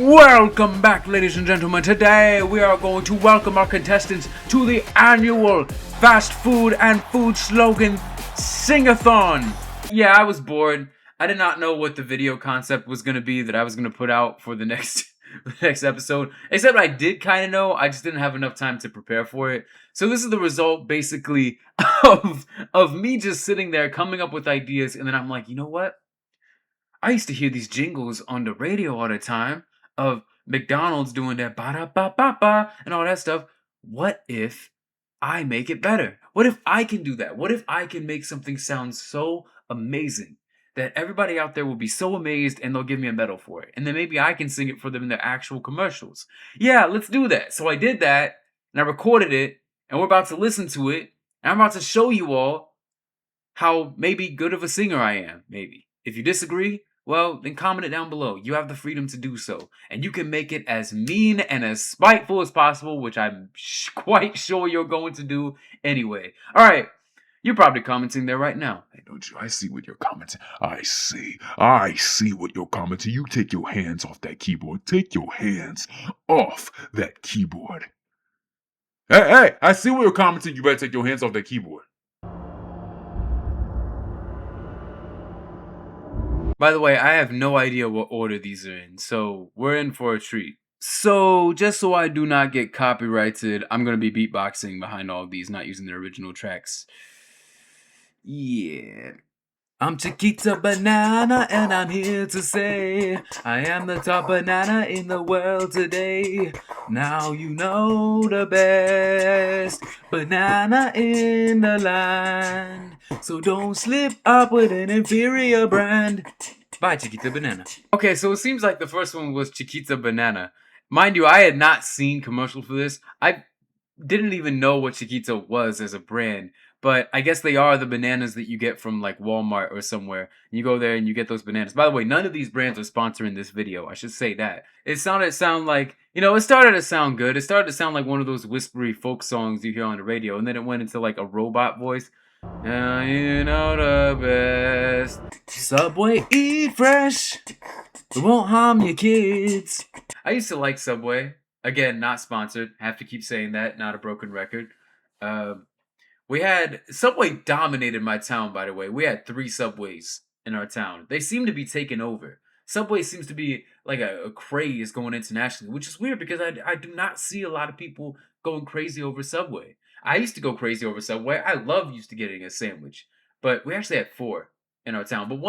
Welcome back, ladies and gentlemen. Today we are going to welcome our contestants to the annual fast food and food slogan sing-a-thon. Yeah, I was bored. I did not know what the video concept was going to be that I was going to put out for the next episode. Except I did kind of know. I just didn't have enough time to prepare for it. So this is the result, basically, of me just sitting there coming up with ideas, and then I'm like, you know what? I used to hear these jingles on the radio all the time of McDonald's doing that ba-da-ba-ba-ba and all that stuff. What if I make it better? What if I can do that? What if I can make something sound so amazing that everybody out there will be so amazed and they'll give me a medal for it? And then maybe I can sing it for them in their actual commercials. Yeah, let's do that. So I did that and I recorded it and we're about to listen to it. And I'm about to show you all how maybe good of a singer I am, maybe. If you disagree, well, then comment it down below. You have the freedom to do so. And you can make it as mean and as spiteful as possible, which I'm quite sure you're going to do anyway. Alright, you're probably commenting there right now. Hey, don't you? I see what you're commenting. I see what you're commenting. You take your hands off that keyboard. Take your hands off that keyboard. Hey, I see what you're commenting. You better take your hands off that keyboard. By the way, I have no idea what order these are in, so we're in for a treat. So, just so I do not get copyrighted, I'm going to be beatboxing behind all of these, not using the original tracks. Yeah. I'm Chiquita Banana, and I'm here to say I am the top banana in the world today. Now you know the best banana in the land, so don't slip up with an inferior brand. Bye, Chiquita Banana. Okay, so it seems like the first one was Chiquita Banana. Mind you, I had not seen commercial for this. I didn't even know what Chiquita was as a brand. But I guess they are the bananas that you get from like Walmart or somewhere. You go there and you get those bananas. By the way, none of these brands are sponsoring this video. I should say that. It started to sound like, it started to sound good. It started to sound like one of those whispery folk songs you hear on the radio. And then it went into like a robot voice. Now you know the best. Subway, eat fresh. It won't harm your kids. I used to like Subway. Again, not sponsored. Have to keep saying that. Not a broken record. Subway dominated my town, by the way. We had 3 Subways in our town. They seem to be taking over. Subway seems to be like a craze going internationally, which is weird because I do not see a lot of people going crazy over Subway. I used to go crazy over Subway. I used to getting a sandwich. But we actually had 4 in our town. But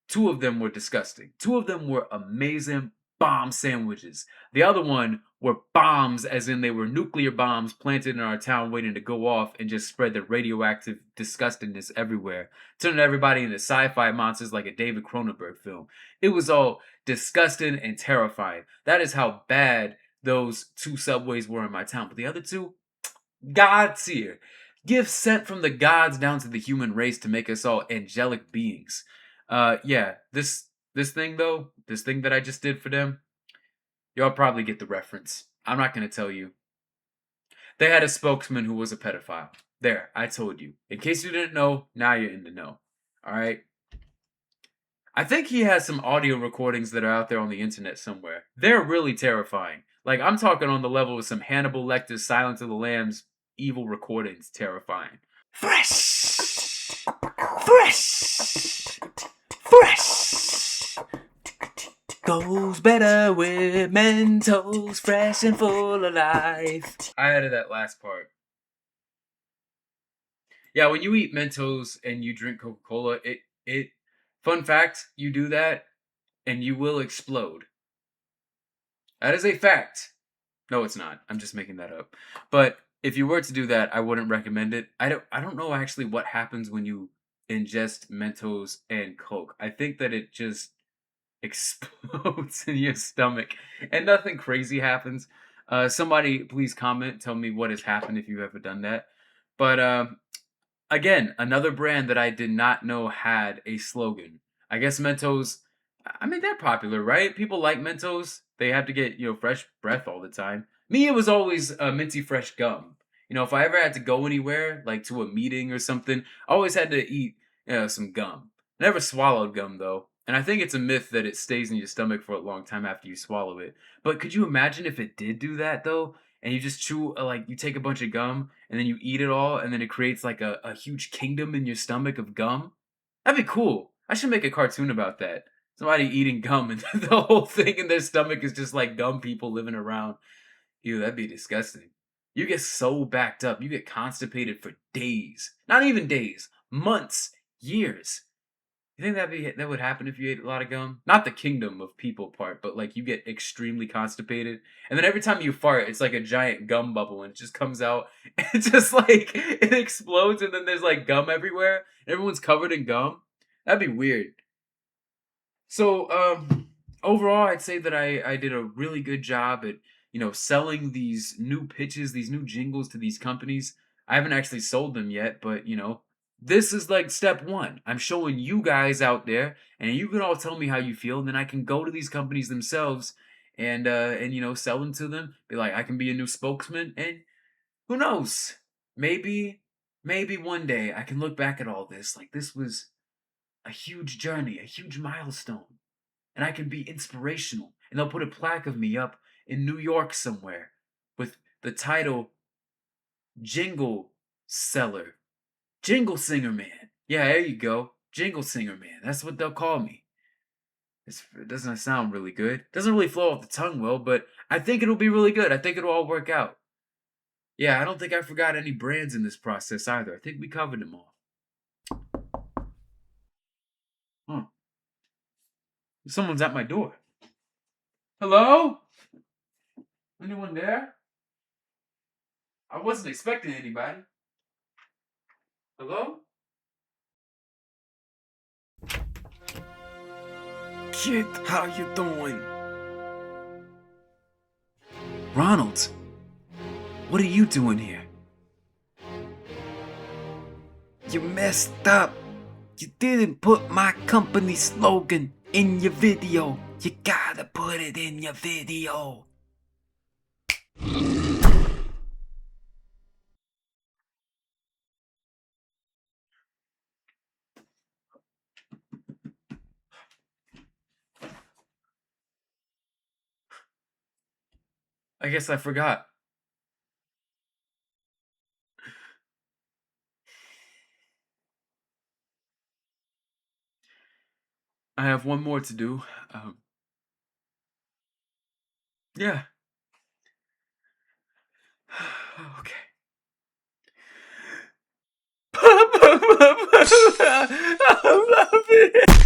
2 of them were disgusting. 2 of them were amazing bomb sandwiches. The other one were bombs, as in they were nuclear bombs planted in our town waiting to go off and just spread the radioactive disgustingness everywhere, turning everybody into sci-fi monsters like a David Cronenberg film. It was all disgusting and terrifying. That is how bad those 2 Subways were in my town. But the other 2, God tier. Gifts sent from the gods down to the human race to make us all angelic beings. This thing that I just did for them, y'all probably get the reference. I'm not going to tell you. They had a spokesman who was a pedophile. There, I told you. In case you didn't know, now you're in the know. Alright? I think he has some audio recordings that are out there on the internet somewhere. They're really terrifying. Like, I'm talking on the level of some Hannibal Lecter's Silence of the Lambs evil recordings. Terrifying. Fresh! Goes better with Mentos, fresh and full of life. I added that last part. Yeah, when you eat Mentos and you drink Coca-Cola, fun fact, you do that and you will explode. That is a fact. No, it's not. I'm just making that up. But if you were to do that, I wouldn't recommend it. I don't know actually what happens when you ingest Mentos and Coke. I think that it just explodes in your stomach and nothing crazy happens. Somebody please comment, tell me what has happened if you've ever done that. But again, another brand that I did not know had a slogan. I guess Mentos, I mean, they're popular, right? People like Mentos. They have to get, fresh breath all the time. Me, it was always minty fresh gum. If I ever had to go anywhere, like to a meeting or something, I always had to eat some gum. Never swallowed gum, though. And I think it's a myth that it stays in your stomach for a long time after you swallow it. But could you imagine if it did do that though? And you just chew, like, you take a bunch of gum and then you eat it all, and then it creates like a huge kingdom in your stomach of gum? That'd be cool. I should make a cartoon about that. Somebody eating gum and the whole thing in their stomach is just like gum people living around. Ew, that'd be disgusting. You get so backed up, you get constipated for days. Not even days, months, years. You think that would happen if you ate a lot of gum? Not the kingdom of people part, but like you get extremely constipated, and then every time you fart, it's like a giant gum bubble, and it just comes out, and it's just like it explodes, and then there's like gum everywhere. Everyone's covered in gum. That'd be weird. So, overall, I'd say that I did a really good job at, selling these new pitches, these new jingles to these companies. I haven't actually sold them yet, but, this is like step one. I'm showing you guys out there, and you can all tell me how you feel, and then I can go to these companies themselves and sell them to them. Be like, I can be a new spokesman, and who knows? Maybe, maybe one day I can look back at all this like this was a huge journey, a huge milestone, and I can be inspirational. And they'll put a plaque of me up in New York somewhere with the title Jingle Seller, Jingle Singer Man. Yeah, there you go. Jingle Singer Man. That's what they'll call me. It doesn't sound really good. Doesn't really flow off the tongue well, but I think it'll be really good. I think it'll all work out. Yeah, I don't think I forgot any brands in this process either. I think we covered them all. Huh. Someone's at my door. Hello? Anyone there? I wasn't expecting anybody. Hello? Kid, how you doing? Ronald, what are you doing here? You messed up. You didn't put my company slogan in your video. You gotta put it in your video. I guess I forgot. I have one more to do. Yeah. Okay. I love it.